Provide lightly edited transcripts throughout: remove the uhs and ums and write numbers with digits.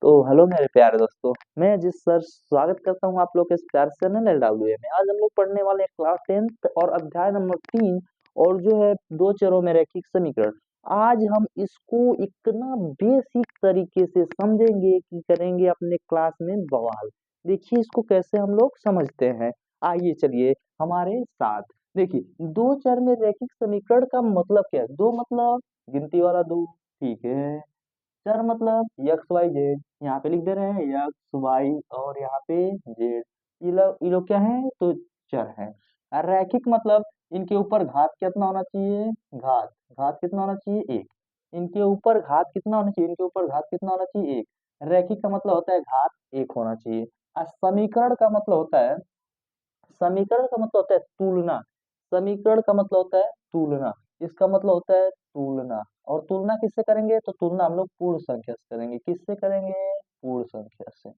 तो हेलो मेरे प्यारे दोस्तों। मैं जिस सर स्वागत करता हूँ आप लोग के इस प्यारे चैनल LWA में। आज हम लोग पढ़ने वाले हैं क्लास 10th और अध्याय नंबर 3 और जो है दो चरों में रैखिक समीकरण। आज हम इसको इतना बेसिक तरीके से समझेंगे कि करेंगे अपने क्लास में बवाल। देखिए इसको कैसे हम लोग समझते हैं। आइए चलिए हमारे साथ। देखिए दो चर में रैखिक समीकरण का मतलब क्या है। दो मतलब गिनती वाला दो, ठीक है। चर मतलब एक्स वाई जेड, यहाँ पे लिख दे रहे हैं एक्स वाई और यहाँ पे जेड। ये लोग क्या है तो चर है। और रैखिक मतलब इनके ऊपर घात कितना होना चाहिए, घात घात कितना होना चाहिए एक। इनके ऊपर घात कितना होना चाहिए, इनके ऊपर घात कितना होना चाहिए एक। रैखिक का मतलब होता है घात एक होना चाहिए। और समीकरण का मतलब होता है, समीकरण का मतलब होता है तुलना। समीकरण का मतलब होता है तुलना। इसका मतलब होता है तुलना। और तुलना किससे करेंगे तो तुलना हम लोग पूर्ण संख्या से करेंगे। किससे करेंगे, पूर्ण संख्या से।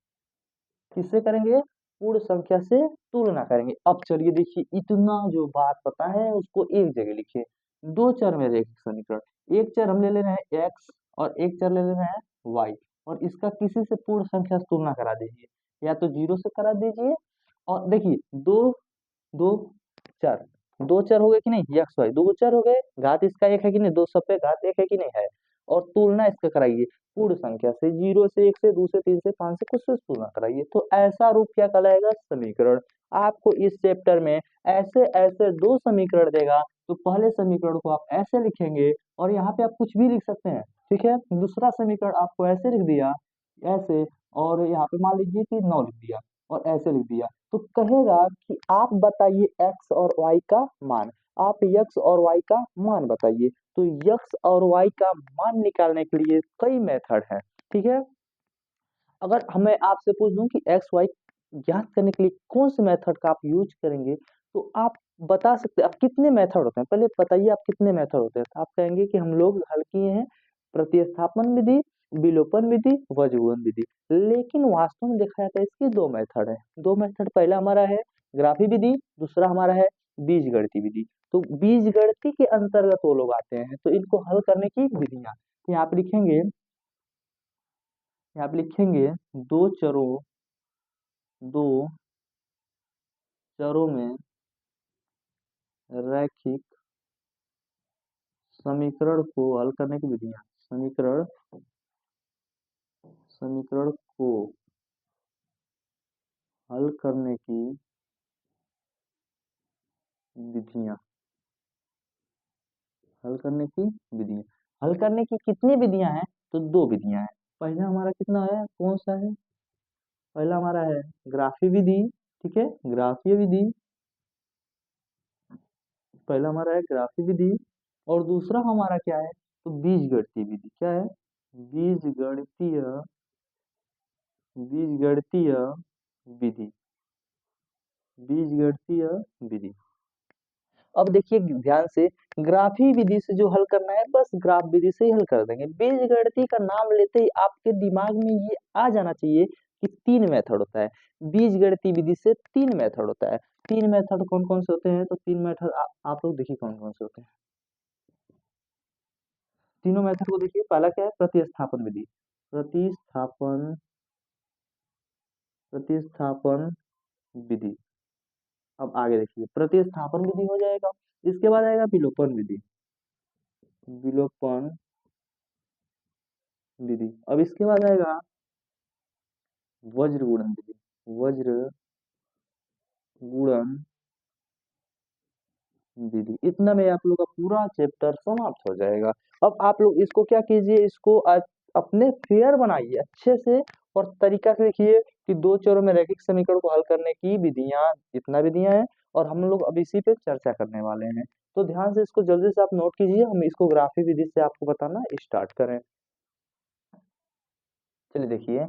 किससे करेंगे, पूर्ण संख्या से तुलना करेंगे। अब चलिए देखिए इतना जो बात पता है उसको एक जगह लिखिए। दो चर में रैखिक समीकरण, एक चर हम ले ले रहे हैं एक्स और एक चर ले ले रहे हैं वाई। और इसका किसी से पूर्ण संख्या से तुलना करा दीजिए, या तो जीरो से करा दीजिए। और देखिए दो दो चार, दो चर हो गए कि नहीं, यक्स वाई दो चर हो गए। घात इसका एक है कि नहीं, दो सब पे घात एक है कि नहीं है। और तुलना इसका कराइए पूर्ण संख्या से, जीरो से, एक से, दो से, तीन से, पांच से, कुछ से तुलना कराइए। तो ऐसा रूप क्या कहलाएगा, समीकरण। आपको इस चैप्टर में ऐसे ऐसे दो समीकरण देगा तो पहले समीकरण को आप ऐसे लिखेंगे और यहाँ पे आप कुछ भी लिख सकते हैं, ठीक है। दूसरा समीकरण आपको ऐसे लिख दिया, ऐसे, और यहाँ पे मान लीजिए कि 9 लिख दिया और ऐसे लिख दिया। तो कहेगा कि आप बताइए एक्स और वाई का मान। आप एक्स और वाई का मान बताइए। तो एक्स और वाई का मान निकालने के लिए कई मेथड है, ठीक है। अगर हमें आपसे पूछ दूं कि एक्स वाई ज्ञात करने के लिए कौन से मेथड का आप यूज करेंगे, तो आप बता सकते हैं। अब कितने मेथड होते हैं पहले बताइए, आप कितने मेथड होते हैं। तो आप कहेंगे कि हम लोग हल किए हैं प्रतिस्थापन विधि, विलोपन विधि, वज्रगुणन विधि। लेकिन वास्तव में देखा जाता है इसके दो मेथड है। दो मेथड, पहला हमारा है ग्राफी विधि, दूसरा हमारा है बीजगणितीय विधि। तो बीजगणितीय के अंतर्गत वो लोग आते हैं, तो इनको हल करने की विधियां यहाँ पे लिखेंगे। यहाँ पे लिखेंगे दो चरों, दो चरों में रैखिक समीकरण को हल करने की विधियां। समीकरण समीकरण को हल करने की विधियां। हल करने की विधियां, हल करने की कितनी विधियां हैं तो दो विधियां हैं। पहला हमारा कितना है, कौन सा है, पहला हमारा है ग्राफी विधि, ठीक है, ग्राफीय विधि। पहला हमारा है ग्राफी विधि और दूसरा हमारा क्या है तो बीजगणितीय विधि। क्या है, बीजगणितीय बीजगणितीय विधि, बीजगणितीय विधि। अब देखिए ध्यान से, ग्राफी विधि से जो हल करना है बस ग्राफ विधि से ही हल कर देंगे। बीजगणितीय का नाम लेते ही आपके दिमाग में ये आ जाना चाहिए कि तीन मेथड होता है। बीजगणितीय विधि से तीन मेथड होता है। तीन मेथड कौन कौन से होते हैं तो तीन मेथड आप लोग देखिए कौन कौन से होते हैं। तीनों मेथड को देखिए। पहला क्या है, प्रतिस्थापन विधि। प्रतिस्थापन प्रतिस्थापन विधि। अब आगे देखिए, प्रतिस्थापन विधि हो जाएगा, इसके बाद आएगा विलोपन विधि। विलोपन विधि। अब इसके बाद आएगा वज्र गुणन विधि। वज्र गुणन विधि। इतना में आप लोग का पूरा चैप्टर समाप्त हो जाएगा। अब आप लोग इसको क्या कीजिए, इसको अपने फेयर बनाइए अच्छे से और तरीका से देखिए कि दो चरों में रैखिक समीकरण को हल करने की विधियां, जितना विधियां हैं। और हम लोग अब इसी पे चर्चा करने वाले हैं। तो ध्यान से इसको जल्दी से आप नोट कीजिए। हम इसको ग्राफी विधि से आपको बताना स्टार्ट करें। चलिए देखिए,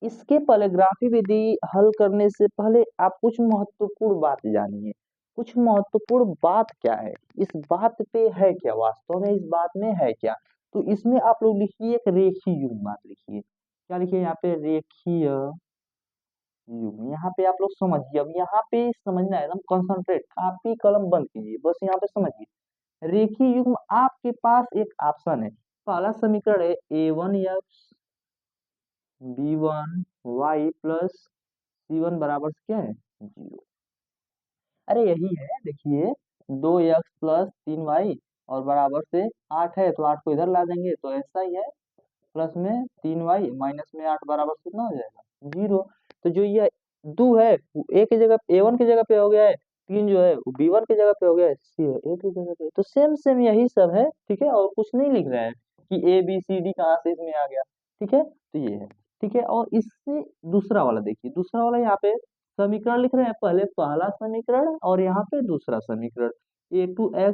इसके पहले ग्राफी विधि हल करने से पहले आप कुछ महत्वपूर्ण बात जानिए। कुछ महत्वपूर्ण बात क्या है, इस बात पे है क्या, वास्तव में इस बात में है क्या। तो इसमें आप लोग लिखिए एक रेखीय युग्म लिखिए। क्या लिखिए यहाँ पे, रेखीय युग्म। यहाँ पे आप लोग समझिए, अब यहाँ पे समझना है एकदम कंसंट्रेट, कापी कलम बंद कीजिए, बस यहाँ पे समझिए। रेखीय युग्म आपके पास एक ऑप्शन है। पहला समीकरण है a1 x b1y plus c1 बराबर क्या है 0। अरे यही है, देखिए 2x प्लस 3y और बराबर से 8 है, तो 8 को इधर ला देंगे तो ऐसा ही है, प्लस में 3y माइनस में 8 बराबर से कितना हो जाएगा 0। तो जो ये 2 है वो a की जगह a1 की जगह पे हो गया है, 3 जो है वो b1 की जगह पे हो गया है, c है a की जगह पे। तो सेम सेम यही सब है, ठीक है, और कुछ नहीं लिख रहे हैं कि a b c d कहाँ से इसमें आ गया, ठीक है, तो ये है, ठीक है। और इससे दूसरा वाला देखिए, दूसरा वाला यहाँ पे समीकरण लिख रहे हैं, पहले पहला समीकरण और यहाँ पे दूसरा समीकरण, a2x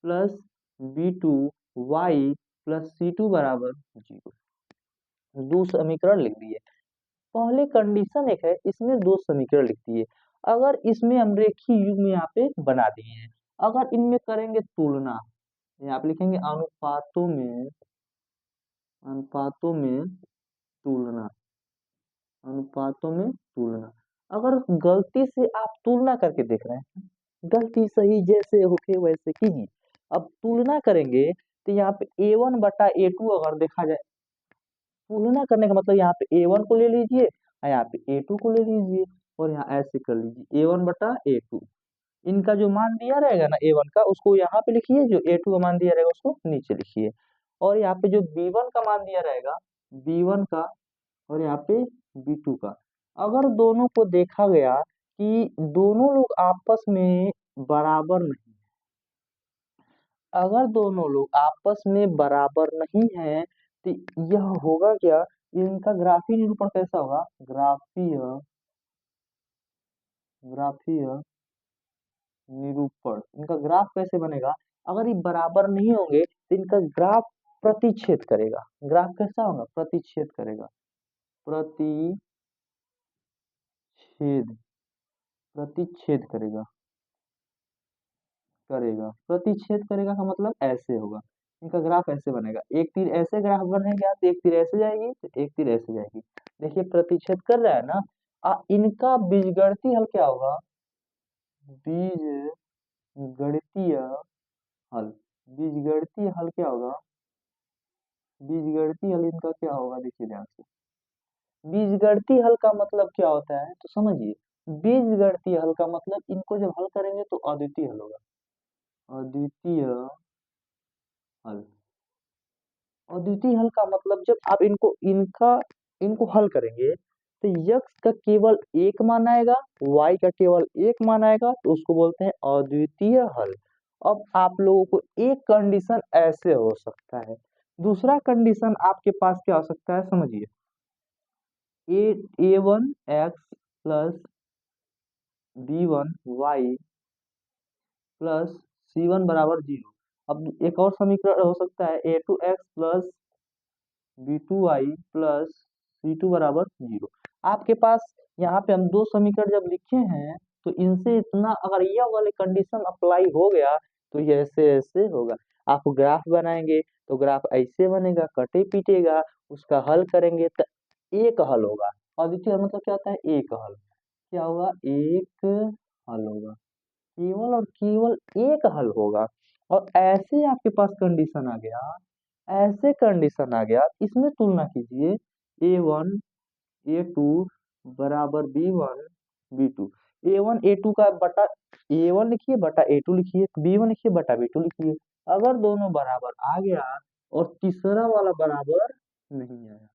plus b2y plus c2 बराबर 0। दो समीकरण लिख दिए। पहले कंडीशन एक है, इसमें दो समीकरण लिख दिए। अगर इसमें हम रेखीय युग्म यहाँ पे बना दिए हैं, अगर इनमें करेंगे तुलना, यहाँ पे लिखेंगे अनुपातों में तुलना, अनुपातों में तुलना। अगर गलती से आप तुलना करके देख रहे हैं, गलती सही जैसे होके वैसे कीजिए। अब तुलना करेंगे तो यहाँ पे a1 बटा a2 अगर देखा जाए, तुलना करने का मतलब यहाँ पे a1 को ले लीजिए और यहाँ पे a2 को ले लीजिए और यहाँ ऐसे कर लीजिए a1 बटा a2। इनका जो मान दिया रहेगा ना a1 का, उसको यहाँ पे लिखिए, जो a2 का मान दिया रहेगा उसको नीचे लिखिए, और यहाँ पे जो b1 का मान दिया रहेगा b1 का, और यहाँ पे b2 का। अगर दोनों को देखा गया कि दोनों लोग आपस में बराबर नहीं, अगर दोनों लोग आपस में बराबर नहीं है तो यह होगा क्या, इनका ग्राफीय निरूपण कैसा होगा, ग्राफीय ग्राफीय निरूपण, इनका ग्राफ कैसे बनेगा, अगर ये बराबर नहीं होंगे तो इनका ग्राफ प्रतिच्छेद करेगा। ग्राफ कैसा होगा, प्रतिच्छेद करेगा, प्रतिच्छेद, प्रतिच्छेद करेगा, प्रतिच्छेद करेगा का मतलब ऐसे होगा, इनका ग्राफ ऐसे बनेगा, एक तीर ऐसे ग्राफ बनेगा तो एक तीर ऐसे जाएगी तो एक तीर ऐसे जाएगी। देखिए प्रतिच्छेद कर रहा है ना, इनका बीजगणितीय हल क्या होगा, बीजगणितीय हल, बीजगणितीय हल क्या होगा, बीजगणितीय हल इनका क्या होगा, देखिए ध्यान से। बीजगणितीय हल का मतलब क्या होता है तो समझिए, बीजगणितीय हल का मतलब इनको जब हल करेंगे तो अद्वितीय हल होगा, अद्वितीय हल। अद्वितीय हल का मतलब जब आप इनको हल करेंगे तो x का केवल एक मान आएगा, y का केवल एक मान आएगा, तो उसको बोलते हैं अद्वितीय हल। अब आप लोगों को एक कंडीशन ऐसे हो सकता है, दूसरा कंडीशन आपके पास क्या हो सकता है समझिए, a1x plus b1y plus c1 बराबर 0। अब एक और समीकरण हो सकता है a2x plus b2y plus c2 बराबर 0। आपके पास यहाँ पे हम दो समीकरण जब लिखे हैं तो इनसे इतना, अगर यह वाले कंडीशन अप्लाई हो गया तो ये ऐसे ऐसे होगा। आप ग्राफ बनाएंगे तो ग्राफ ऐसे बनेगा, कटे पीटेगा, उसका हल करेंगे तो एक हल होगा। अद्वितीय मतलब क्या होता है, एक हल, क्या होगा, एक हल होगा, केवल और केवल एक हल होगा। और ऐसे आपके पास कंडीशन आ गया, ऐसे कंडीशन आ गया, इसमें तुलना कीजिए a1 a2 बराबर b1 b2, a1 a2 का बटा a1 लिखिए बटा a2 लिखिए, b1 लिखिए बटा b2 लिखिए। अगर दोनों बराबर आ गया और तीसरा वाला बराबर नहीं आया,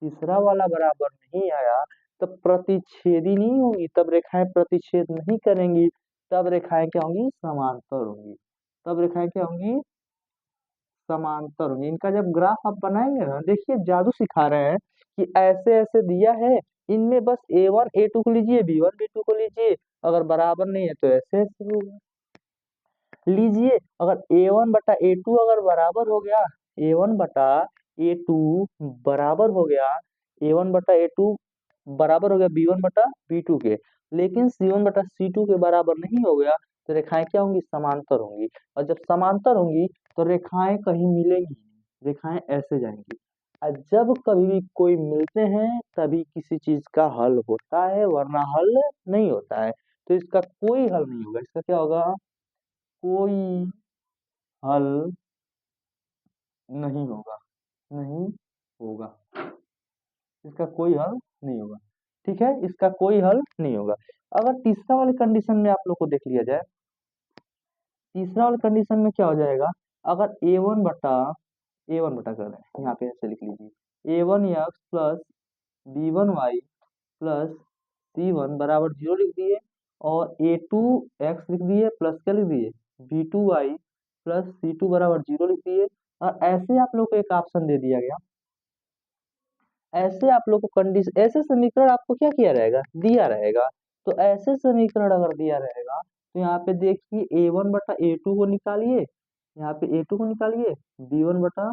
तीसरा वाला बराबर नहीं आया, तब प्रतिच्छेदी नहीं होंगी, तब रेखाएं प्रतिच्छेद नहीं करेंगी, तब रेखाएं क्या होंगी, समांतर होंगी, तब रेखाएं क्या होंगी, समांतर होंगे। इनका जब ग्राफ आप बनाएंगे ना, देखिए जादू सिखा रहे हैं कि ऐसे ऐसे दिया है, इनमें बस a1 a2 को लीजिए, b1 b2 को लीजिए, अगर बराबर नहीं है तो ऐसे ऐसे होगा। लीजिए अगर a1 बटा a2 अगर बराबर हो गया, a1 बटा a2 बराबर हो गया, a1 बटा a2 बराबर हो गया b1 बटा b2 के, लेकिन c1 बटा c2 के बराबर नहीं हो गया, तो रेखाएं क्या होंगी, समांतर होंगी। और जब समांतर होंगी तो रेखाएं कहीं मिलेंगी नहीं, रेखाएं ऐसे जाएंगी। और जब कभी भी कोई मिलते हैं तभी किसी चीज का हल होता है, वरना हल नहीं होता है। तो इसका कोई हल नहीं होगा, इसका क्या होगा, कोई हल नहीं होगा, नहीं होगा। इसका कोई हल नहीं होगा। ठीक है, इसका कोई हल नहीं होगा। अगर तीसरा वाले कंडीशन में आप लोग को देख लिया जाए, तीसरा वाले कंडीशन में क्या हो जाएगा, अगर ए वन बटा कर रहे हैं यहाँ पे ऐसे लिख लीजिए, a1x plus b1y plus c1 बराबर 0 लिख दिए, और a2x लिख दिए प्लस क्या लिख दिए, b2y प्लस c2 बराबर 0 लिख दिए। और ऐसे आप लोग को एक ऑप्शन दे दिया गया, ऐसे आप लोग को कंडीशन, ऐसे समीकरण आपको क्या किया रहेगा, दिया रहेगा। तो ऐसे समीकरण अगर दिया रहेगा तो यहाँ पे देखिए a1 बटा a2 को निकालिए, यहाँ पे a2 को निकालिए, b1 बटा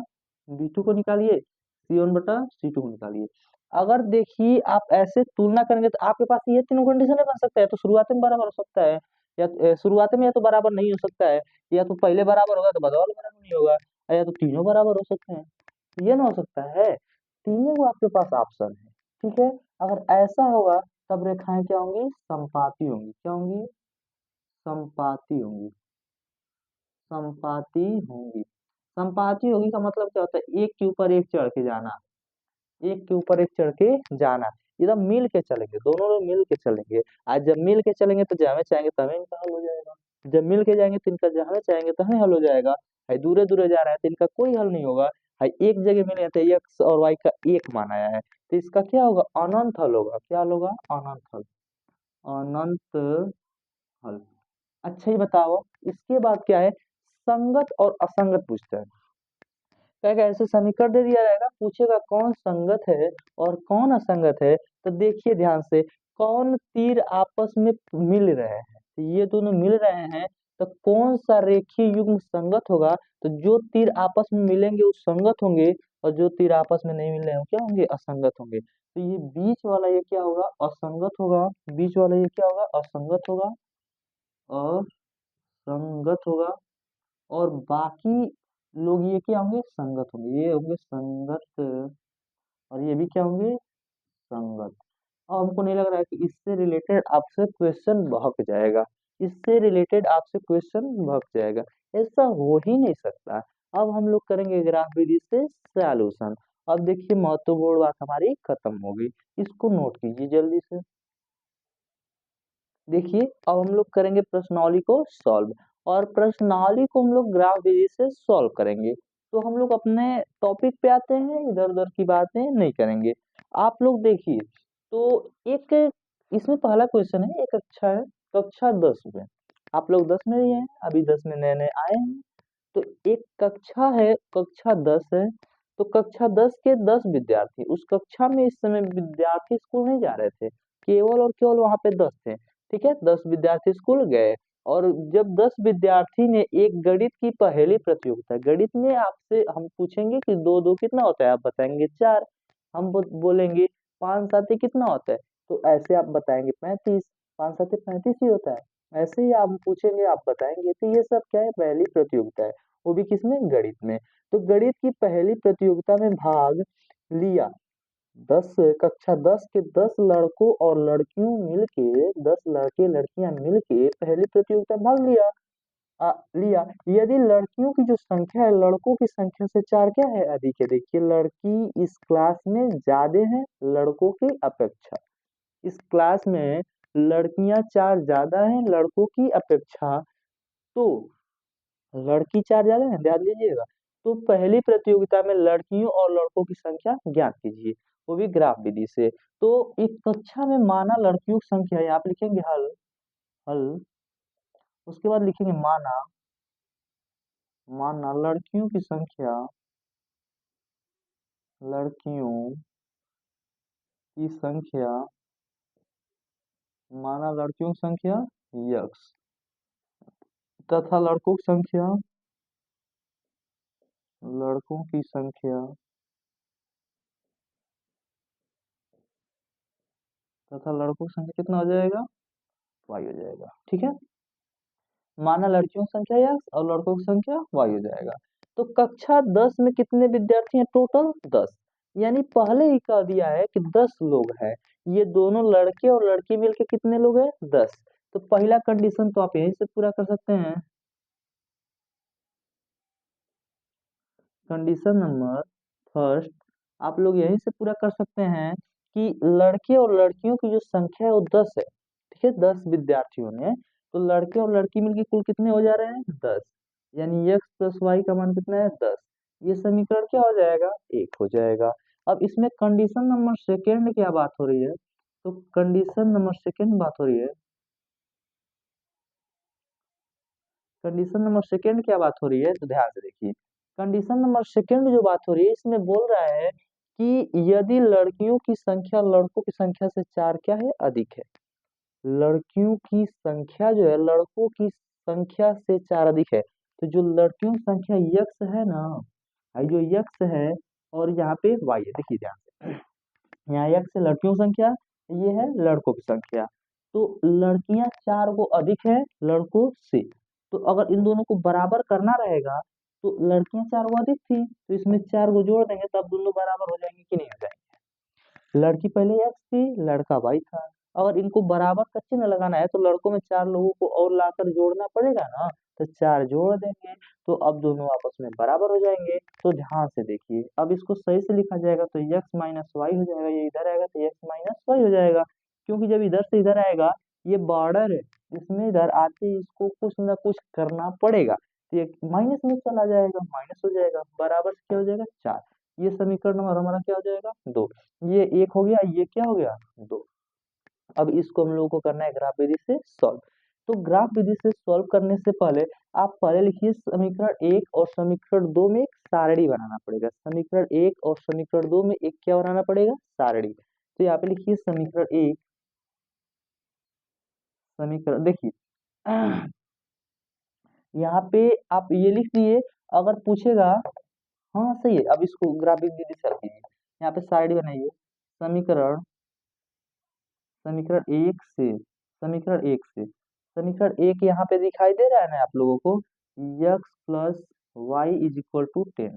b2 को निकालिए, c1 बटा c2 को निकालिए। अगर देखिए आप ऐसे तुलना करेंगे तो आपके पास ये तीनों कंडीशन बन सकता है। तो शुरुआत में बराबर हो सकता है, या शुरुआत में या तो बराबर नहीं हो सकता है, या तो पहले बराबर होगा तो बाद वाला बराबर नहीं होगा, या तो तीनों बराबर हो सकते हैं। ये ना हो सकता है, तीनों को आपके पास ऑप्शन है। ठीक है, अगर ऐसा होगा तब रेखाएं क्या होंगी, संपाती होंगी। क्या होंगी, संपाती होंगी, संपाती होंगी। संपाती होगी का मतलब क्या होता है, एक के ऊपर एक चढ़ के जाना, एक के ऊपर एक चढ़ के जाना। एकदम मिल के चलेंगे, दोनों लोग मिल के चलेंगे। आज जब मिल के चलेंगे तो जहाँ चाहेंगे तभी इनका हल हो जाएगा, जब मिल के जाएंगे तो इनका जहाँ चाहेंगे तभी हल हो जाएगा। है दूरे दूरे जा रहा है तो इनका कोई हल नहीं होगा। है एक जगह मिले हैं तो एक्स और वाई का एक मान आया है, तो इसका क्या होगा, अनंत हल होगा। क्या हल होगा, अनंत हल, अनंत हल। अच्छा, ये बताओ इसके बाद क्या है, संगत और असंगत पूछता है। क्या क्या ऐसे समीकरण दे दिया जाएगा, पूछेगा कौन संगत है और कौन असंगत है। तो देखिए ध्यान से, कौन तीर आपस में मिल रहे हैं, तो ये दोनों मिल रहे हैं, तो कौन सा रेखीय युग्म संगत होगा। तो जो तीर आपस में मिलेंगे वो संगत होंगे, और जो तीर आपस में नहीं मिल रहे हैं वो क्या होंगे, असंगत होंगे। तो ये बीच वाला ये क्या होगा, असंगत होगा। बीच वाला ये क्या होगा, असंगत होगा, असंगत होगा। और बाकी लोग ये क्या होंगे, संगत होंगे, ये होंगे संगत, और ये भी क्या होंगे, संगत। और हमको नहीं लग रहा है कि इससे रिलेटेड आपसे क्वेश्चन भाग जाएगा, इससे रिलेटेड आपसे क्वेश्चन भाग जाएगा, ऐसा हो ही नहीं सकता। अब हम लोग करेंगे ग्राफ विधि से सॉल्यूशन। अब देखिए महत्वपूर्ण बात हमारी खत्म होगी, इसको नोट कीजिए जल्दी से। देखिए अब हम लोग करेंगे प्रश्नावली को सॉल्व, और प्रश्नावली को हम लोग ग्राफ विधि से सॉल्व करेंगे। तो हम लोग अपने टॉपिक पे आते हैं, इधर उधर की बातें नहीं करेंगे। आप लोग देखिए, तो एक इसमें पहला क्वेश्चन है, एक अच्छा है, कक्षा 10 में, आप लोग 10 में ही हैं, अभी 10 में नए नए आए हैं। तो एक कक्षा है, कक्षा 10 है, तो कक्षा 10 के 10 विद्यार्थी, उस कक्षा में इस समय विद्यार्थी स्कूल नहीं जा रहे थे, केवल और केवल वहां पे 10 थे। ठीक है, 10 विद्यार्थी स्कूल गए, और जब 10 विद्यार्थी ने एक गणित की पहेली प्रतियोगिता, गणित में आपसे हम पूछेंगे कि दो दो कितना होता है, आप बताएंगे 4, हम बोलेंगे 5 साते कितना होता है, तो ऐसे आप बताएंगे 35, 5 साते 35 ही होता है। ऐसे ही आप पूछेंगे, आप बताएंगे। तो ये सब क्या है, पहली प्रतियोगिता है, वो भी किसमें, गणित में। तो गणित की पहली प्रतियोगिता में भाग लिया, 10 कक्षा 10 के 10 लड़कों और लड़कियों मिलके, 10 लड़के लड़कियां मिलके पहली प्रतियोगिता में भाग लिया। लिया, यदि लड़कियों की जो संख्या है लड़कों की संख्या से 4 क्या है, अधिक है। देखिए लड़की इस क्लास में ज्यादा है लड़कों की अपेक्षा, इस क्लास में लड़कियां 4 ज्यादा हैं लड़कों की अपेक्षा। तो लड़की 4 ज्यादा है, ध्यान दीजिएगा। तो पहली प्रतियोगिता में लड़कियों और लड़कों की संख्या ज्ञात कीजिए, वो भी ग्राफ विधि से। तो एक कक्षा में माना लड़कियों की संख्या है, आप लिखेंगे हल, हल, उसके बाद लिखेंगे माना, माना लड़कियों की संख्या, लड़कियों की संख्या, माना लड़कियों की संख्या यक्स, तथा लड़कों की संख्या, लड़कों की संख्या, तथा लड़कों की संख्या कितना हो जाएगा, वाई हो जाएगा। ठीक है, माना लड़कियों की संख्या एक्स और लड़कों की संख्या वाई हो जाएगा। तो कक्षा 10 में कितने विद्यार्थी हैं, टोटल 10, यानी पहले ही कह दिया है कि 10 लोग हैं। ये दोनों लड़के और लड़की मिलके कितने लोग हैं, 10। तो पहला कंडीशन तो आप यहीं से पूरा कर सकते हैं। कंडीशन नंबर फर्स्ट, आप लोग यहीं से पूरा कर सकते हैं कि लड़के और लड़कियों की जो संख्या है वो 10 है। ठीक है, 10 विद्यार्थियों में, तो लड़के और लड़की मिलके कुल कितने हो जा रहे हैं? 10। यानी x प्लस वाई का मान कितना है? 10। ये समीकरण क्या हो जाएगा? 1 हो जाएगा। अब इसमें कंडीशन नंबर सेकेंड क्या बात हो रही है? तो कंडीशन नंबर सेकेंड बात हो रही है, कंडीशन नंबर सेकेंड क्या बात हो रही है? तो ध्यान से देखिए, कंडीशन नंबर सेकेंड जो बात हो रही है इसमें बोल रहा है कि यदि लड़कियों की संख्या लड़कों की संख्या से 4 क्या है? अधिक है। लड़कियों की संख्या जो है लड़कों की संख्या से 4 अधिक है। तो जो लड़कियों की संख्या यक्स है ना, जो यक्स है और यहाँ पे वाई है, देखिए ध्यान से, यहाँ यक्स है लड़कियों की संख्या, ये है लड़कों की संख्या। तो लड़कियां 4 को अधिक है लड़कों से, तो अगर इन दोनों को बराबर करना रहेगा तो लड़कियां 4 को अधिक थी, तो इसमें 4 को जोड़ देंगे तब दोनों बराबर हो जाएंगे कि नहीं हो जाएंगे? लड़की पहले एक्स थी, लड़का वाई था। अगर इनको बराबर का चिन्ह लगाना है तो लड़कों में 4 लोगों को और लाकर जोड़ना पड़ेगा ना, तो 4 जोड़ देंगे तो अब दोनों आपस में बराबर हो जाएंगे। तो ध्यान से देखिए, अब इसको सही से लिखा जाएगा तो एक्स माइनस वाई हो जाएगा, ये इधर आएगा तो एक्स माइनस वाई हो जाएगा। क्योंकि जब इधर से इधर आएगा, ये बॉर्डर है, इसमें इधर आते ही इसको कुछ ना कुछ करना पड़ेगा, तो ये माइनस में चला जाएगा, माइनस हो जाएगा, बराबर से क्या हो जाएगा? 4। ये समीकरण नंबर हमारा क्या हो जाएगा? 2। ये 1 हो गया, ये क्या हो गया? 2। अब इसको हम लोगों को करना है ग्राफ विधि से सॉल्व। तो ग्राफ विधि से सॉल्व करने से पहले आप पहले लिखिए समीकरण 1 और समीकरण 2 में एक सारणी बनाना पड़ेगा। समीकरण 1 और समीकरण 2 में एक क्या बनाना पड़ेगा? सारणी। तो यहाँ पे लिखिए समीकरण 1, समीकरण देखिए यहाँ पे आप ये लिख दिए, अगर पूछेगा, हाँ सही है, अब इसको ग्राफिक विधि से हल कीजिए। यहाँ पे सारणी बनाइए, समीकरण समीकरण एक से समीकरण एक से समीकरण एक यहाँ पे दिखाई दे रहा है ना आप लोगों को? x plus y is equal to 10।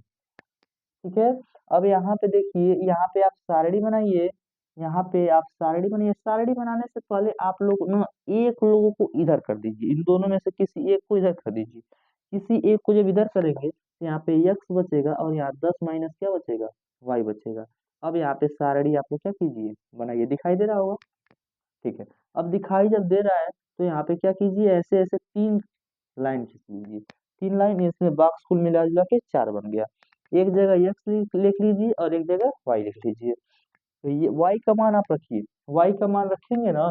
ठीक है, अब यहाँ पे देखिए, यहाँ पे आप सारणी बनाइए, यहाँ पे आप सारणी बनाइए। सारणी बनाने से पहले आप लोग ना एक लोगों को इधर कर दीजिए, इन दोनों में से किसी एक को इधर कर दीजिए। किसी एक को जब इधर करेंगे तो यहाँ पे x बचेगा और यहाँ 10 माइनस क्या बचेगा? y बचेगा। अब यहाँ पे सारणी आप लोग क्या कीजिए? बनाइए, दिखाई दे रहा होगा। ठीक है, अब दिखाई जब दे रहा है तो यहाँ पे क्या कीजिए? ऐसे ऐसे 3 लाइन खींच लीजिए, 3 लाइन, इसमें बॉक्स कुल मिला जुला के 4 बन गया। एक जगह x लिख लीजिए और एक जगह y लिख लीजिए। तो ये y का मान आप रखिए, y का मान रखेंगे ना,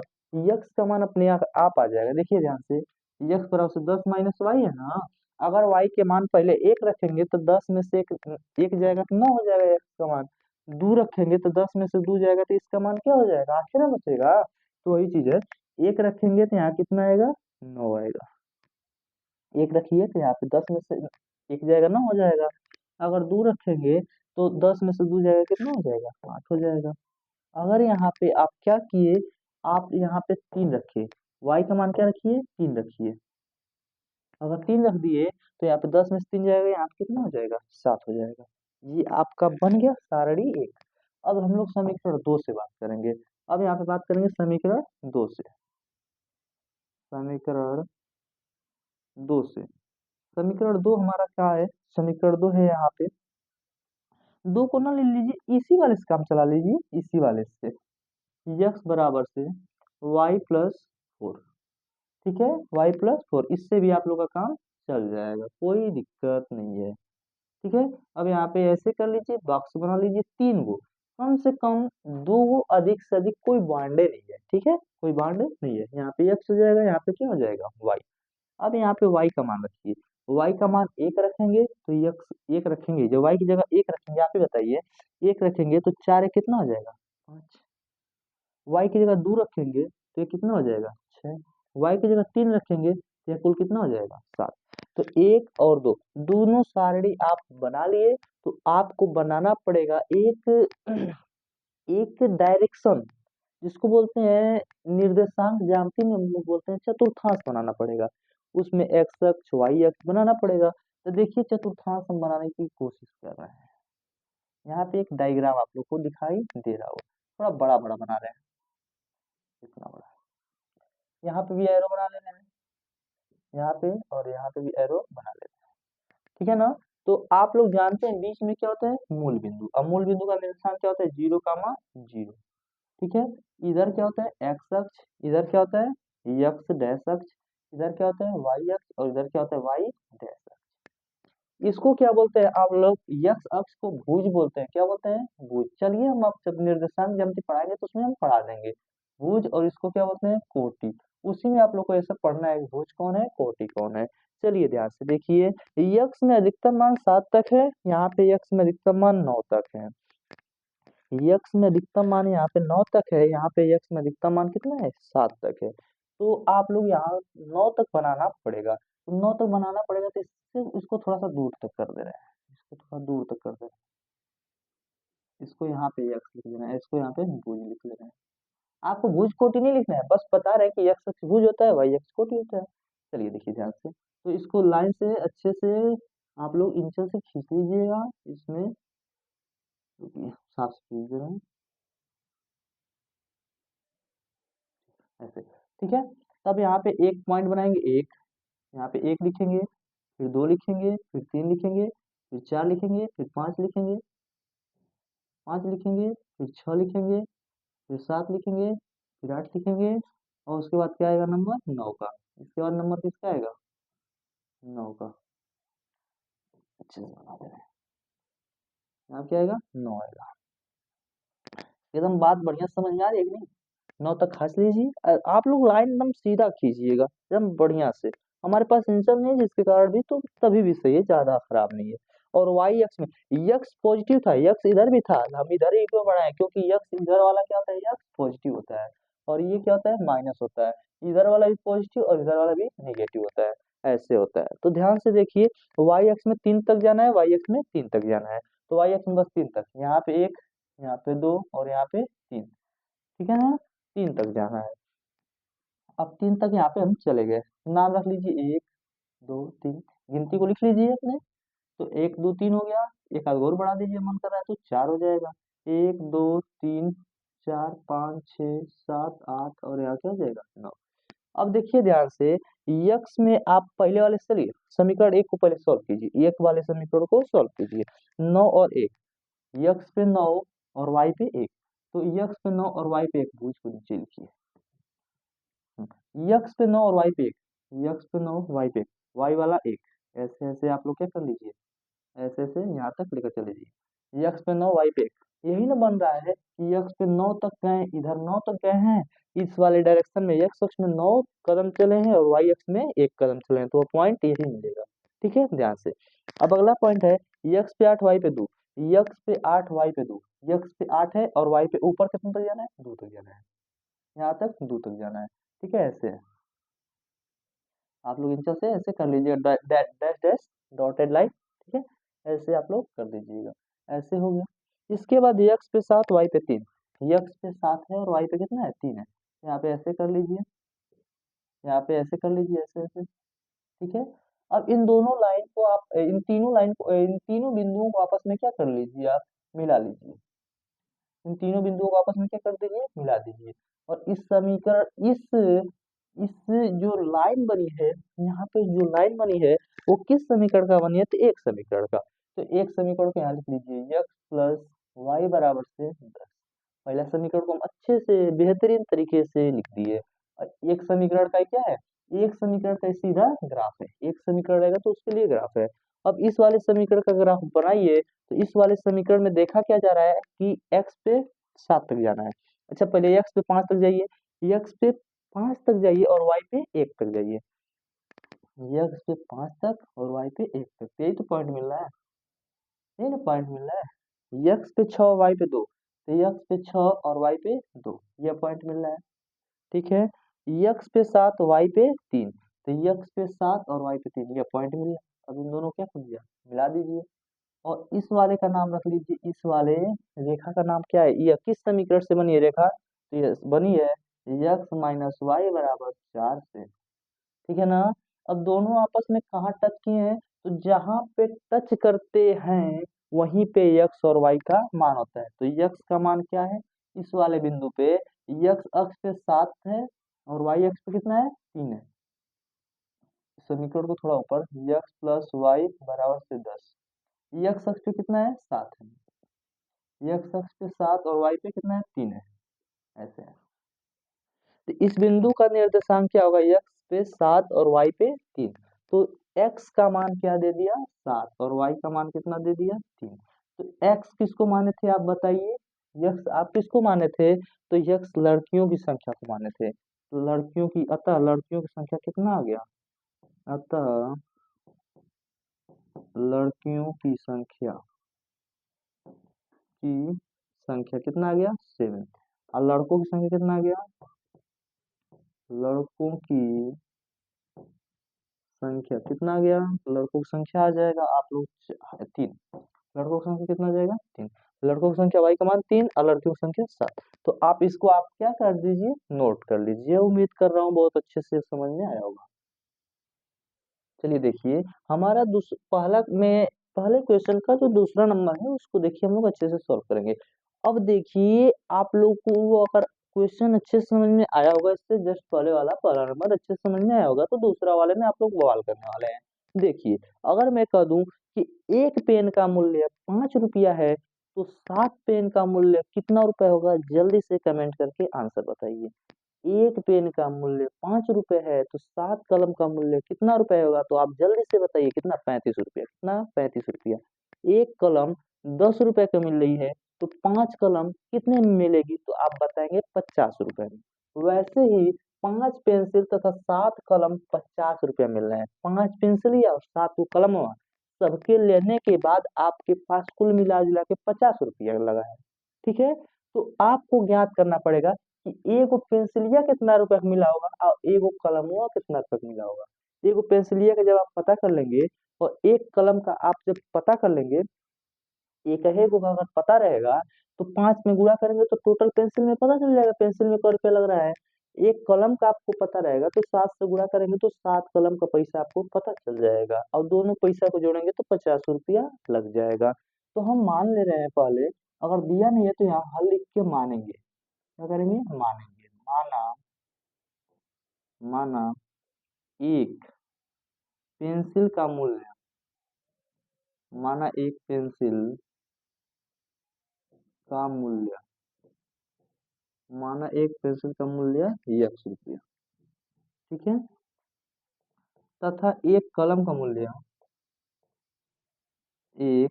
x का मान अपने आप आ जाएगा। देखिए ध्यान से, x बराबर से 10 माइनस वाई है ना, अगर y के मान पहले 1 रखेंगे तो 10 में से 1 जाएगा तो 9 हो जाएगा x का मान। 2 रखेंगे तो 10 में से 2 जाएगा तो इसका मान क्या हो जाएगा? 8 ना बचेगा। तो वही चीज है, 1 रखेंगे तो यहाँ कितना आएगा? 9 आएगा। 1 रखिए तो यहाँ पे 10 में से 1 जाएगा, 9 हो जाएगा। अगर 2 रखेंगे तो 10 में से 2 जाएगा, कितना हो जाएगा? 8 हो जाएगा। अगर यहाँ पे आप क्या किए, आप यहाँ पे 3 रखे, y का मान क्या रखिए? 3 रखिए। अगर 3 रख दिए तो यहाँ पे 10 में से 3 जाएगा, यहाँ पे कितना हो जाएगा? 7 हो जाएगा। ये आपका बन गया सारणी 1। अब हम लोग समीकरण 2 से बात करेंगे। अब यहाँ पे बात करेंगे समीकरण 2 से, समीकरण 2 से। समीकरण 2 हमारा क्या है? समीकरण 2 है यहाँ पे, 2 को ना ले लीजिए, इसी वाले से काम चला लीजिए, इसी वाले से, x बराबर से y प्लस 4। ठीक है, y प्लस 4, इससे भी आप लोग का काम चल जाएगा, कोई दिक्कत नहीं है। ठीक है, अब यहाँ पे ऐसे कर लीजिए, बॉक्स बना लीजिए 3 गो, कम से कम 2 गो, अधिक से अधिक कोई बांडे नहीं है। ठीक है, कोई बांडे नहीं है। यहाँ पे x हो जाएगा, यहाँ पे क्या हो जाएगा? y। अब यहाँ पे y का मान रखिए, y का मान 1 रखेंगे तो x 1 रखेंगे, जो y की जगह 1 रखेंगे, आप ही बताइए, 1 रखेंगे तो 4 कितना हो जाएगा? 5। y की जगह 2 रखेंगे तो ये कितना हो जाएगा? 6। y की जगह 3 रखेंगे तो ये कुल कितना हो जाएगा? 7। तो 1 और 2 दोनों सारणी आप बना लिए। तो आपको बनाना पड़ेगा एक एक डायरेक्शन, जिसको बोलते हैं निर्देशांक ज्यामिति में हम लोग बोलते हैं चतुर्थांश बनाना पड़ेगा। उसमें एक्स अक्ष वाई अक्ष बनाना पड़ेगा। तो देखिए चतुर्थांश हम बनाने की कोशिश कर रहे हैं। यहाँ पे एक डायग्राम आप लोग को दिखाई दे रहा होगा, थोड़ा बड़ा बड़ा बना रहे हैं, इतना बड़ा। यहाँ पे भी एरो बना लेना है, यहाँ पे और यहाँ पे भी एरो बना लेना है। ठीक है ना? तो आप लोग जानते हैं बीच में क्या होता है, मूल बिंदु। अब मूल बिंदु का निर्देशांक क्या होता है, 0, 0। ठीक है। इधर क्या होता है, एक्स अक्ष। इधर क्या होता है, यक्स डैश अक्ष। इधर क्या होता है, वाई अक्ष। और इधर क्या होता है, वाई डैश अक्ष। इसको क्या बोलते हैं आप लोग, यक्स अक्ष को भुज बोलते हैं। क्या बोलते हैं, भुज। चलिए हम आप जब निर्देशांक ज्यामिति पढ़ाएंगे तो उसमें हम पढ़ा देंगे भुज। और इसको क्या बोलते हैं, कोटि। उसी में आप लोग को ऐसा पढ़ना है, भुज कौन है, कोटि कौन है। चलिए ध्यान से देखिए, यक्स में अधिकतम मान 7 तक है, यहाँ पे यक्स में अधिकतम मान 9 तक है। यक्स में अधिकतम मान यहाँ पे 9 तक है, यहाँ पे यक्स में अधिकतम मान कितना है, 7 तक है। तो आप लोग यहाँ 9 तक बनाना पड़ेगा। तो 9 तक बनाना पड़ेगा, तो इससे इसको थोड़ा सा दूर तक कर दे रहे हैं, इसको थोड़ा दूर तक कर दे रहे हैं। इसको यहाँ पे यक्स लिख देना है, इसको यहाँ पे भुज लिख ले रहे हैं। आपको भुज कोटि नहीं लिखना है, बस बता रहे हैं कि यक्स अक्ष भुज होता है, वाई अक्ष कोटि होता है। चलिए देखिए ध्यान से, तो इसको लाइन से अच्छे से आप लोग इंचल से खींच लीजिएगा इसमें। रुकिए, साफ से खींच दे रहे हैं ऐसे। ठीक है। तब यहाँ पे एक पॉइंट बनाएंगे, एक। यहाँ पे एक लिखेंगे, फिर दो लिखेंगे, फिर तीन लिखेंगे, फिर चार लिखेंगे, फिर पांच लिखेंगे, पांच लिखेंगे, फिर छह लिखेंगे, फिर सात लिखेंगे, फिर आठ लिखेंगे। और उसके बाद क्या आएगा, नंबर 9 का। इसके बाद नंबर किसका आएगा, 9 का। अच्छे से बना दे रहे हैं। यहाँ क्या आएगा, 9 आएगा। एकदम बात बढ़िया समझ में आ रही है कि नहीं। 9 तक खींच लीजिए। आप लोग लाइन एकदम सीधा खींचिएगा, एकदम बढ़िया से। हमारे पास इंसर नहीं है, जिसके कारण भी तो तभी भी सही है, ज्यादा खराब नहीं है। और वाई एक्स में यक्स पॉजिटिव था, यक्स इधर भी था, हम इधर ही क्यों बढ़ाए, क्योंकि यक्स इधर वाला क्या होता है, यक्स पॉजिटिव होता है। और ये क्या होता है, माइनस होता है। इधर वाला भी पॉजिटिव और इधर वाला भी नेगेटिव होता है। ऐसे होता है। तो ध्यान से देखिए, वाई एक्स में 3 तक जाना है, वाई एक्स में 3 तक जाना है। तो वाई एक्स में बस 3 तक, यहाँ पे 1, यहाँ पे 2 और यहाँ पे 3। ठीक है ना, 3 तक जाना है। अब 3 तक यहाँ पे हम चले गए। नाम रख लीजिए, 1, 2, 3। गिनती को लिख लीजिए अपने। तो 1, 2, 3 हो गया। एक आध और बढ़ा दीजिए, मन कर रहा है तो 4 हो जाएगा। 1, 2, 3, 4, 5, 6, 7, 8 और यहाँ क्या हो जाएगा, 9। अब देखिए ध्यान से, यक्स में आप पहले वाले से चलिए, समीकरण 1 को पहले सॉल्व कीजिए, एक वाले समीकरण को सॉल्व कीजिए। 9 और 1, यक्स पे 9 और वाई पे 1। तो यक्स पे 9 और वाई पे 1 भुज को नीचे लिखिए। यक्स पे 9 और वाई पे 1, यक्स पे 9 वाई पे 1, वाई वाला 1। ऐसे ऐसे आप लोग क्या कर लीजिए, ऐसे ऐसे यहाँ तक लेकर चले जाइए। यक्स पे 9 वाई पे 1, यही ना बन रहा है कि यक्स पे 9 तक गए, इधर 9 तक गए हैं। इस वाले डायरेक्शन में एक्स अक्ष में 9 कदम चले हैं और वाई अक्ष में 1 कदम चले हैं, तो वो पॉइंट यही मिलेगा। ठीक है, ध्यान से। अब अगला पॉइंट है, यक्स पे 8 वाई पे 2, यक्स पे 8 वाई पे 2। यक्स पे 8 है और वाई पे ऊपर कितना तक जाना है, 2 तक जाना है। यहाँ तक 2 तक जाना है। ठीक है, ऐसे आप लोग इंचा से ऐसे कर लीजिएगा, dash dash dash dotted line. ठीक है, ऐसे आप लोग कर दीजिएगा। ऐसे हो गया। इसके बाद यक्स पे 7 वाई पे 3, यक्स पे 7 है और वाई पे कितना है, 3 है। यहाँ पे ऐसे कर लीजिए, यहाँ पे ऐसे कर लीजिए, ऐसे ऐसे। ठीक है। अब इन दोनों लाइन को आप, इन तीनों लाइन को, इन तीनों बिंदुओं को आपस में क्या कर लीजिए, आप मिला लीजिए। इन तीनों बिंदुओं को आपस में क्या कर दीजिए, मिला दीजिए। और इस समीकरण, इस जो लाइन बनी है, यहाँ पे जो लाइन बनी है, वो किस समीकरण का बनी है, तो एक समीकरण का। तो एक समीकरण को यहाँ लिख लीजिए, x प्लस वाई बराबर से 10। पहला समीकरण को हम अच्छे से बेहतरीन तरीके से लिख दिए। और एक समीकरण का क्या है, एक समीकरण का सीधा ग्राफ है, एक समीकरण रहेगा तो उसके लिए ग्राफ है। अब इस वाले समीकरण का ग्राफ बनाइए, तो इस वाले समीकरण में देखा क्या जा रहा है कि x पे 7 तक जाना है। अच्छा, पहले x पे 5 तक जाइए, x पे 5 तक जाइए और y पे 1 तक जाइए। x पे 5 तक और y पे 1 तक, यही तो पॉइंट मिल रहा है, यही ना पॉइंट मिल रहा है। x पे 6 y पे 2, तो x पे 6 और y पे 2, यह पॉइंट मिल रहा है। ठीक है। x पे 7 y पे 3, तो x पे 7 और y पे 3, यह पॉइंट मिल रहा है। अब इन दोनों क्या कर दिया, मिला दीजिए। और इस वाले का नाम रख लीजिए, इस वाले रेखा का नाम क्या है, यह किस समीकरण से बनी है रेखा, तो ये बनी है x माइनस वाई बराबर 4 से। ठीक है ना। अब दोनों आपस में कहाँ टच किए हैं, तो जहां पे टच करते हैं वहीं पे x और y का मान होता है। तो x का मान क्या है, इस वाले बिंदु पे x अक्ष पे 7 है और y अक्ष पे कितना है, 3 है। समीकरण को थोड़ा ऊपर, x प्लस वाई बराबर से 10। एक्स अक्ष पे कितना है 7 है, एक्स अक्ष पे 7 और वाई पे कितना है 3 है, ऐसे है। तो इस बिंदु का निर्देशांक क्या होगा, एक्स पे 7 और वाई पे 3। तो एक्स का मान क्या दे दिया 7 और वाई का मान कितना दे दिया 3। तो एक्स किसको माने थे आप बताइए, यक्स आप किसको माने थे, तो यक्स लड़कियों की संख्या को माने थे। तो लड़कियों की, अतः लड़कियों की संख्या कितना आ गया, अतः लड़कियों की संख्या कितना आ गया 7। और लड़कों की संख्या कितना आ गया, लड़कों की संख्या कितना आ गया, लड़कों की संख्या आ जाएगा आप लोग 3। लड़कों की संख्या कितना आ जाएगा 3। लड़कों की संख्या वाई का मान 3 और लड़कियों की संख्या 7। तो आप इसको आप क्या कर दीजिए, नोट कर लीजिए। उम्मीद कर रहा हूँ बहुत अच्छे से समझ में आया होगा। चलिए देखिए, हमारा पहले क्वेश्चन का जो दूसरा नंबर है उसको देखिए हम लोग अच्छे से सॉल्व करेंगे। अब देखिए आप लोग को अगर क्वेश्चन अच्छे से समझ में आया होगा, इससे जस्ट पहले वाला पहला नंबर अच्छे से समझ में आया होगा, तो दूसरा वाले में आप लोग बवाल करने वाले हैं। देखिए, अगर मैं कह दूं कि एक पेन का मूल्य 5 रुपया है, तो 7 पेन का मूल्य कितना रुपए होगा, जल्दी से कमेंट करके आंसर बताइए। एक पेन का मूल्य 5 रुपए है, तो 7 कलम का मूल्य कितना रुपए होगा, तो आप जल्दी से बताइए कितना, 35 रुपया। कितना, 35 रुपया। एक कलम 10 रुपए की मिल रही है, तो 5 कलम कितने में मिलेगी, तो आप बताएंगे 50 रुपए में। वैसे ही 5 पेंसिल तथा 7 कलम 50 रुपया मिल रहे हैं। 5 पेंसिल या 7 कलम सबके लेने के बाद आपके पास कुल मिला जुला के 50 रुपया लगा है। ठीक है, तो आपको ज्ञात करना पड़ेगा कि एगो पेंसिलिया कितना रुपए का मिला होगा और एगो कलमुआ कितना रुपए का मिला होगा। एगो पेंसिलिया का जब आप पता कर लेंगे और एक कलम का आप जब पता कर लेंगे, एक है को अगर पता रहेगा, तो 5 में गुणा करेंगे तो टोटल पेंसिल में पता चल जाएगा पेंसिल में क रुपया लग रहा है। एक कलम का आपको पता रहेगा तो 7 से गुणा करेंगे तो 7 कलम का पैसा आपको पता चल जाएगा, और दोनों पैसा को जोड़ेंगे तो 50 रुपया लग जाएगा। तो हम मान ले रहे हैं पहले, अगर दिया नहीं है तो यहाँ हल लिख के मानेंगे। क्या करेंगे, मानेंगे। माना, माना एक पेंसिल का मूल्य, माना एक पेंसिल का मूल्य, माना एक पेंसिल का मूल्य 1 रुपया। ठीक है, तथा एक कलम का मूल्य, एक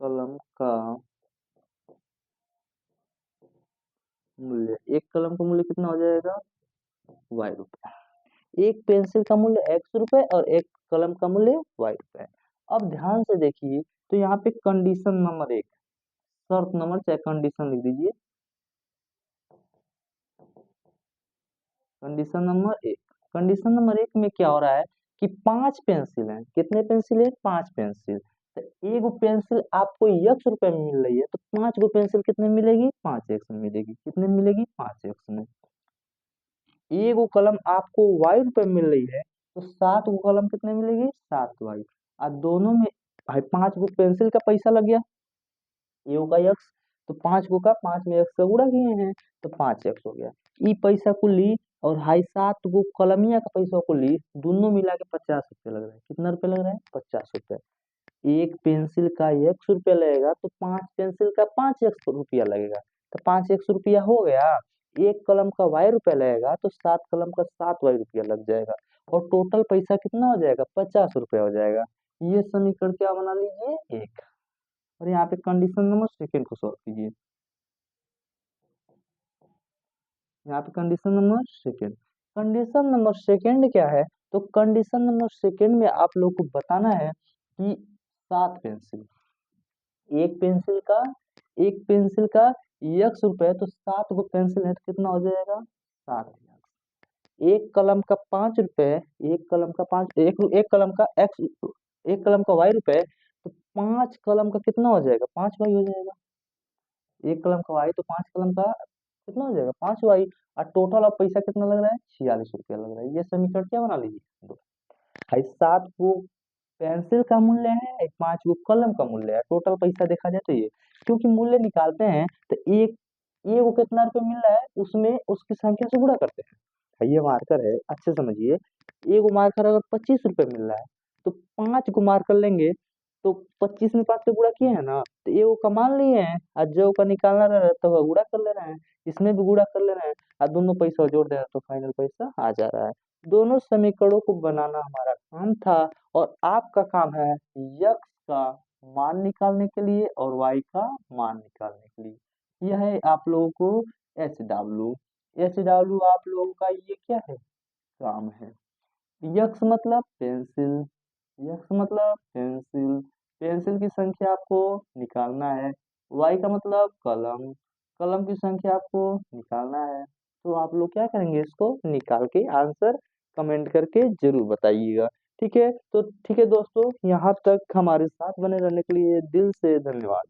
कलम का मूल्य, एक कलम का मूल्य कितना हो जाएगा, Y रुपया। एक पेंसिल का मूल्य X रुपए और एक कलम का मूल्य Y रुपए। अब ध्यान से देखिए, तो यहाँ पे कंडीशन नंबर 1, शर्त नंबर चाहे कंडीशन लिख दीजिए। कंडीशन नंबर एक में क्या हो रहा है कि 5 पेंसिल हैं। कितने पेंसिल है, 5 पेंसिल। तो एगो पेंसिल आपको X रुपए में मिल रही है, तो 5 गो पेंसिल कितने में मिलेगी, 5 X में मिलेगी। कितने में मिलेगी, 5X में। एगो कलम आपको Y रुपए में मिल रही है, तो 7 गो कलम कितने में मिलेगी, 7Y। और दोनों में भाई 5 गो पेंसिल का पैसा लग गया, एगो का X, तो 5 गो का 5 में X का गुणा किए हैं, तो 5X हो गया। ई पैसा को ली और हाई 7 गो कलमिया का पैसा को ली, दोनों मिला के 50 रुपये लग रहा है। कितना रुपये लग रहा है, 50 रुपये। एक पेंसिल का X रुपया लगेगा, तो 5 पेंसिल का 5X रुपया लगेगा, तो 5X रुपया हो गया। एक कलम का Y रुपया लगेगा, तो 7 कलम का 7Y रुपया लग जाएगा, और टोटल पैसा कितना हो जाएगा, 50 रुपया हो जाएगा। ये समीकरण क्या बना लीजिए, एक। और यहाँ पे कंडीशन नंबर सेकेंड को सॉल्व कीजिए। यहाँ पे कंडीशन नंबर सेकेंड क्या है, तो कंडीशन नंबर सेकेंड में आप लोग को बताना है कि 7 पेंसिल, एक पेंसिल का एक पेंसिल का X रुपए, तो 7 गो पेंसिल है तो कितना हो जाएगा, 7। एक कलम का 5 रुपए, एक कलम का पाँच एक कलम का X, एक कलम का Y रुपए, तो 5 कलम का कितना हो जाएगा, 5Y हो जाएगा। एक कलम का Y, तो 5 कलम का कितना हो जाएगा, 5Y। और टोटल अब पैसा कितना लग रहा है, 46 रुपया लग रहा है। ये समीकरण क्या बना लीजिए, दो। भाई 7 गो पेंसिल का मूल्य है, 5 गो कलम का मूल्य है, टोटल पैसा देखा जाए तो ये, क्योंकि मूल्य निकालते हैं तो एक वो कितना रुपये मिल रहा है उसमें उसकी संख्या से गुणा करते हैं। भाई ये मार्कर है, अच्छे समझिए। एगो मार्कर अगर 25 रुपये मिल रहा है, तो 5 को मार कर लेंगे, तो 25 में 5 से गुणा किए हैं ना, तो ये वो का मान लिए हैं और जो का निकालना रह रहा तो वह गुणा कर ले रहे हैं, इसमें भी गुणा कर ले रहे हैं और दोनों पैसा जोड़ दे रहे हैं तो फाइनल पैसा आ जा रहा है। दोनों समीकरणों को बनाना हमारा काम था और आपका काम है x का मान निकालने के लिए और y का मान निकालने के लिए। यह है आप लोगों को HW। HW आप लोगों का ये क्या है? काम है। यक्स मतलब पेंसिल, यक्स मतलब पेंसिल, पेंसिल की संख्या आपको निकालना है। वाई का मतलब कलम, कलम की संख्या आपको निकालना है। तो आप लोग क्या करेंगे, इसको निकाल के आंसर कमेंट करके जरूर बताइएगा। ठीक है, तो ठीक है दोस्तों, यहाँ तक हमारे साथ बने रहने के लिए दिल से धन्यवाद।